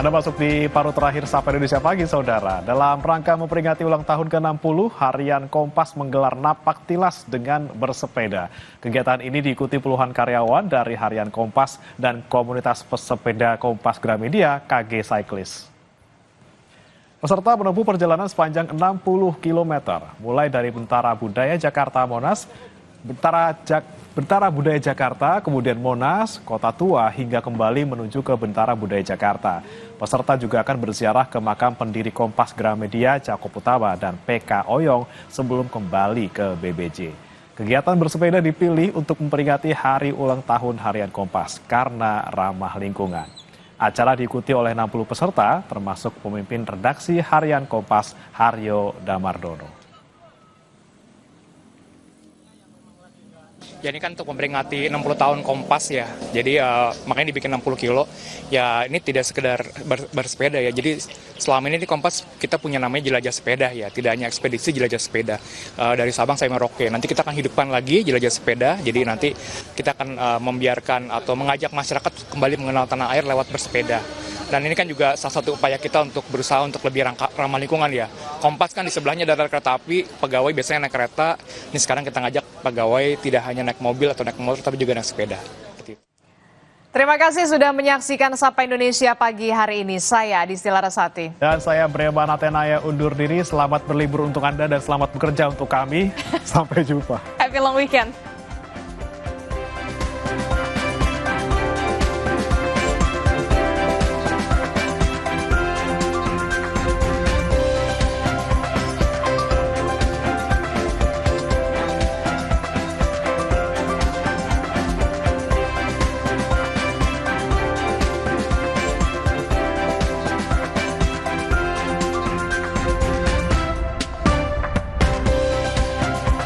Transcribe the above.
Anda masuk di paruh terakhir Sapa Indonesia Pagi, Saudara. Dalam rangka memperingati ulang tahun ke-60, Harian Kompas menggelar napak tilas dengan bersepeda. Kegiatan ini diikuti puluhan karyawan dari Harian Kompas dan komunitas pesepeda Kompas Gramedia KG Cyclist. Peserta menempuh perjalanan sepanjang 60 km, mulai dari Bentara Budaya Jakarta Monas, Bentara Budaya Jakarta, kemudian Monas, Kota Tua, hingga kembali menuju ke Bentara Budaya Jakarta. Peserta juga akan berziarah ke makam pendiri Kompas Gramedia, Cakup Utama, dan PK Oyong sebelum kembali ke BBJ. Kegiatan bersepeda dipilih untuk memperingati hari ulang tahun Harian Kompas karena ramah lingkungan. Acara diikuti oleh 60 peserta, termasuk pemimpin redaksi Harian Kompas, Haryo Damardono. Ya ini kan untuk memperingati 60 tahun Kompas ya, jadi makanya dibikin 60 kilo. Ya ini tidak sekedar bersepeda ya, jadi selama ini di Kompas kita punya namanya jelajah sepeda ya, tidak hanya ekspedisi jelajah sepeda. Dari Sabang sampai Merauke, nanti kita akan hidupkan lagi jelajah sepeda, jadi nanti kita akan membiarkan atau mengajak masyarakat kembali mengenal tanah air lewat bersepeda. Dan ini kan juga salah satu upaya kita untuk berusaha untuk lebih ramah lingkungan ya. Kompas kan di sebelahnya ada kereta api, pegawai biasanya naik kereta. Ini sekarang kita ngajak pegawai tidak hanya naik mobil atau naik motor, tapi juga naik sepeda. Terima kasih sudah menyaksikan Sapa Indonesia pagi hari ini. Saya Adisti Larasati. Dan saya Brema Natenaya undur diri. Selamat berlibur untuk Anda dan selamat bekerja untuk kami. Sampai jumpa. Happy long weekend.